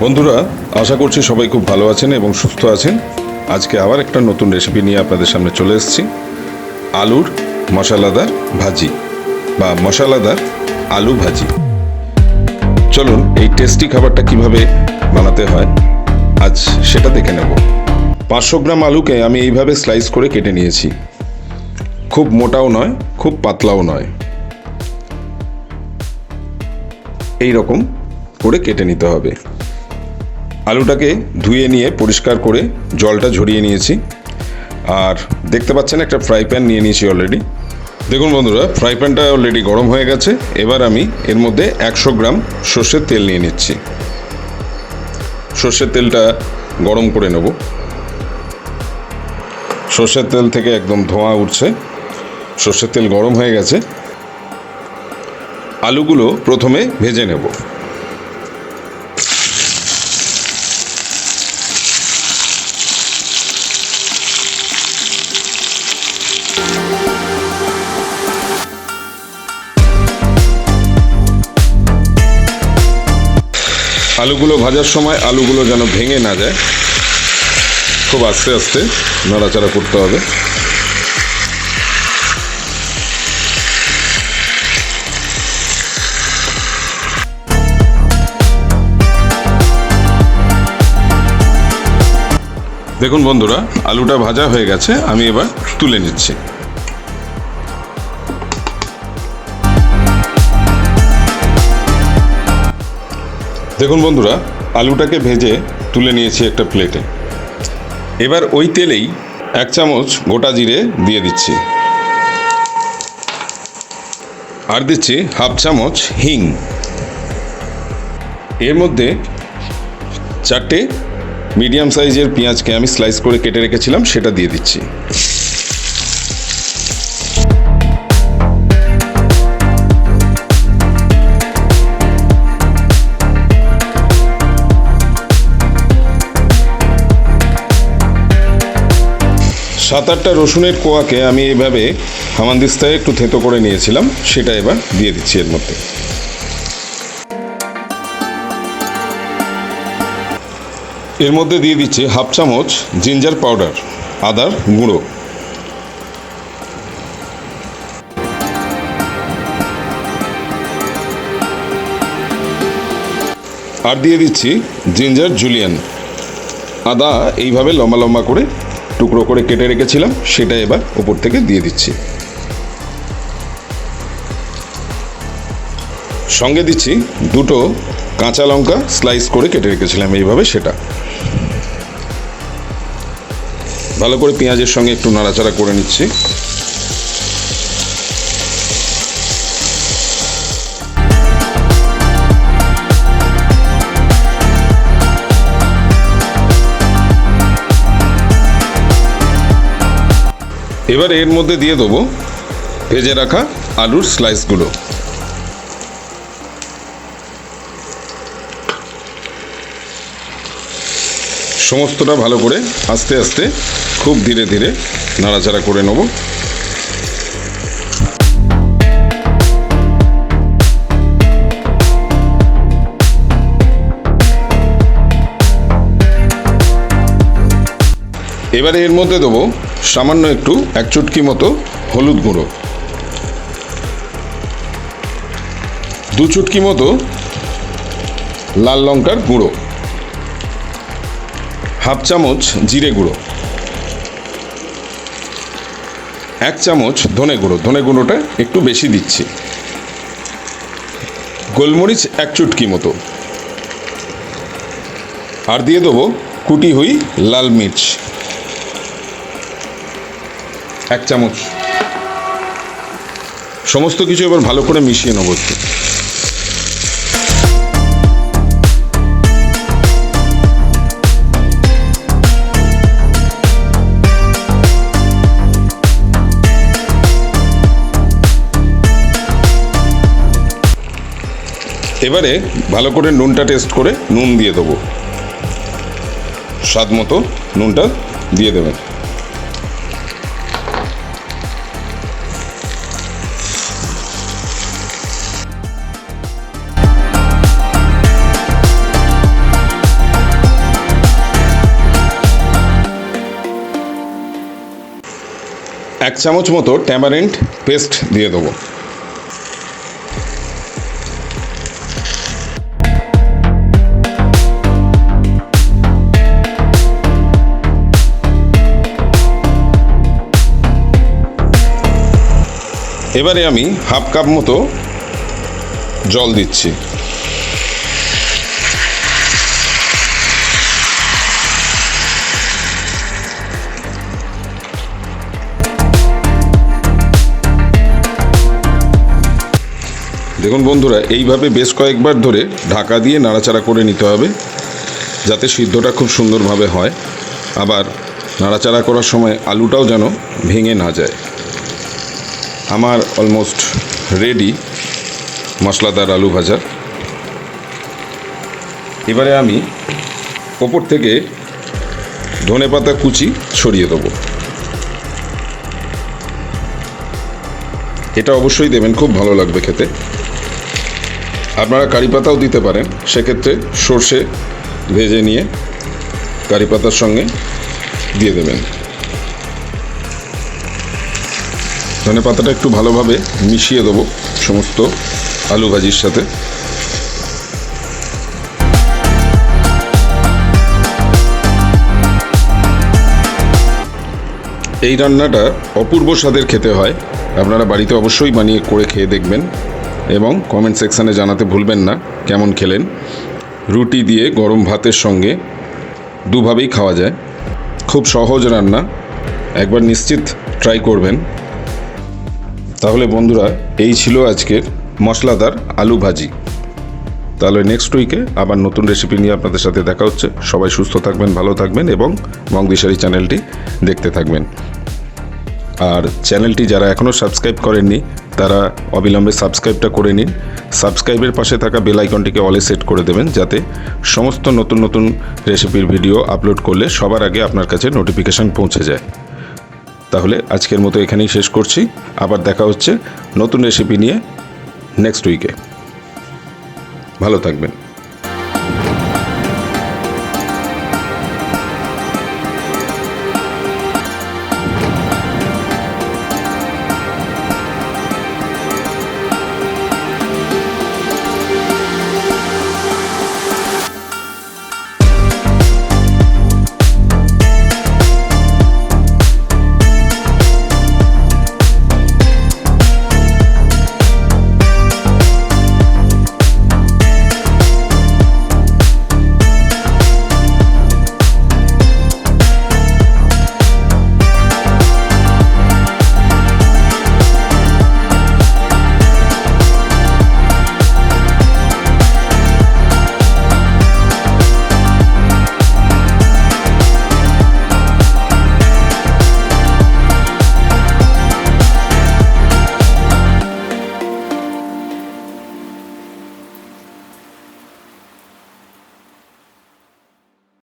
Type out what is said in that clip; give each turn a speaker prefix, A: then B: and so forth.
A: বন্ধুরা, আশা করছি সবাই খুব ভালো আছেন এবং সুস্থ আছেন। আজকে আবার একটা নতুন রেসিপি নিয়ে আপনাদের সামনে চলে এসেছি। আলুর মশলাদার ভাজি বা মশলাদার আলু ভাজি। চলুন এই টেস্টি খাবারটা কিভাবে বানাতে হয় আজ সেটা দেখে নেব। 500 গ্রাম আলুকে আমি এইভাবে স্লাইস করে কেটে নিয়েছি। খুব মোটাও নয়, খুব পাতলাও নয়, এই রকম করে কেটে নিতে হবে। আলুটাকে ধুয়ে নিয়ে পরিষ্কার করে জলটা ঝরিয়ে নিয়েছি। আর দেখতে পাচ্ছেন একটা ফ্রাই প্যান নিয়ে নিয়েছি অলরেডি। দেখুন বন্ধুরা, ফ্রাই প্যানটা অলরেডি গরম হয়ে গেছে। এবার আমি এর মধ্যে 100 গ্রাম সর্ষের তেল নিয়ে নিচ্ছি। সর্ষের তেলটা গরম করে নেব। সর্ষের তেল থেকে একদম ধোঁয়া উঠছে। সর্ষের তেল গরম হয়ে গেছে। আলুগুলো প্রথমে ভেজে নেব। আলুগুলো ভাজার সময় আলুগুলো যেন ভেঙে না যায়, খুব আস্তে আস্তে নাড়াচাড়া করতে হবে। দেখুন বন্ধুরা, আলুটা ভাজা হয়ে গেছে। আমি এবার তুলে নিচ্ছি। দেখুন বন্ধুরা, আলুটাকে ভেজে তুলে নিয়েছি একটা প্লেটে। এবার ওই তেলেই 1 চামচ গোটা জিরে দিয়ে দিচ্ছি। আর দিচ্ছি 1/2 চামচ হিং। এর মধ্যে 4টে মিডিয়াম সাইজের পেঁয়াজকে আমি স্লাইস করে কেটে রেখেছিলাম, সেটা দিয়ে দিচ্ছি। সাত আটটা রসুনের কোয়াকে আমি এইভাবে হামানদিস্তায় একটু থেতো করে নিয়েছিলাম, সেটা এবার দিয়ে দিচ্ছি এর মধ্যে। এর মধ্যে দিয়ে দিচ্ছি 1/2 চামচ জিঞ্জার পাউডার, আদার গুঁড়ো। আর দিয়ে দিচ্ছি জিঞ্জার জুলিয়ান। আদা এইভাবে লম্বা লম্বা করে টুকরো করে কেটে রেখেছিলাম, সেটা এবার উপর থেকে দিয়ে দিচ্ছি। সঙ্গে দিচ্ছি 2টো কাঁচা লঙ্কা স্লাইস করে কেটে রেখেছিলাম এইভাবে, সেটা ভালো করে পেঁয়াজের সঙ্গে একটু নাড়াচাড়া করে নিচ্ছি। এবার এর মধ্যে দিয়ে দেবো ভেজে রাখা আলুর স্লাইসগুলো। সমস্তটা ভালো করে আস্তে আস্তে খুব ধীরে ধীরে নাড়াচাড়া করে নেব। এবারে এর মধ্যে দেবো সামান্য একটু 1 চুটকি মতো হলুদ গুঁড়ো, 2 চুটকি মতো লাল লঙ্কার গুঁড়ো, 1/2 চামচ জিরে গুঁড়ো, 1 চামচ ধনে গুঁড়ো। ধনে গুঁড়োটা একটু বেশি দিচ্ছি। গোলমরিচ 1 চুটকি মতো। আর দিয়ে দেবো কুটি হুই লাল মির্চ 1 চামচ। সমস্ত কিছু এবার ভালো করে মিশিয়ে নেব একটু। এবারে ভালো করে নুনটা টেস্ট করে নুন দিয়ে দেবো। স্বাদ মতো নুনটা দিয়ে দেবেন। চামচ মতো ট্যামারিন্ড পেস্ট দিয়ে দেবো। এবারে আমি হাফ কাপ মতো জল দিচ্ছি। দেখুন বন্ধুরা, এইভাবে বেশ কয়েকবার ধরে ঢাকা দিয়ে নাড়াচাড়া করে নিতে হবে, যাতে সিদ্ধটা খুব সুন্দরভাবে হয়। আবার নাড়াচাড়া করার সময় আলুটাও যেন ভেঙে না যায়। আমার অলমোস্ট রেডি মশলাদার আলু ভাজা। এবারে আমি ওপর থেকে ধনেপাতা কুচি ছড়িয়ে দেবো। এটা অবশ্যই দেবেন, খুব ভালো লাগবে খেতে। আপনারা কারি পাতাও দিতে পারেন, সেক্ষেত্রে সর্ষে ভেজে নিয়ে কারি পাতার সঙ্গে দিয়ে দেবেন। ধনে পাতাটা একটু ভালোভাবে মিশিয়ে দেবো সমস্ত আলু ভাজির সাথে। এই রান্নাটা অপূর্ব স্বাদের খেতে হয়। আপনারা বাড়িতে অবশ্যই বানিয়ে করে খেয়ে দেখবেন এবং কমেন্ট সেকশানে জানাতে ভুলবেন না কেমন খেলেন। রুটি দিয়ে গরম ভাতের সঙ্গে দুভাবেই খাওয়া যায়। খুব সহজ রান্না, একবার নিশ্চিত ট্রাই করবেন। তাহলে বন্ধুরা, এই ছিল আজকের মশলাদার আলু ভাজি। তাহলে নেক্সট উইকে আবার নতুন রেসিপি নিয়ে আপনাদের সাথে দেখা হচ্ছে। সবাই সুস্থ থাকবেন, ভালো থাকবেন এবং বংদিশারি চ্যানেলটি দেখতে থাকবেন। আর চ্যানেলটি যারা এখনও সাবস্ক্রাইব করেননি তারা অবিলম্বে সাবস্ক্রাইবটা করে নিন। সাবস্ক্রাইবের পাশে থাকা বেল আইকনটিকে অলে সেট করে দেবেন, যাতে সমস্ত নতুন নতুন রেসিপির ভিডিও আপলোড করলে সবার আগে আপনার কাছে নোটিফিকেশান পৌঁছে যায়। তাহলে আজকের মতো এখানেই শেষ করছি। আবার দেখা হচ্ছে নতুন রেসিপি নিয়ে নেক্সট উইকে। ভালো থাকবেন।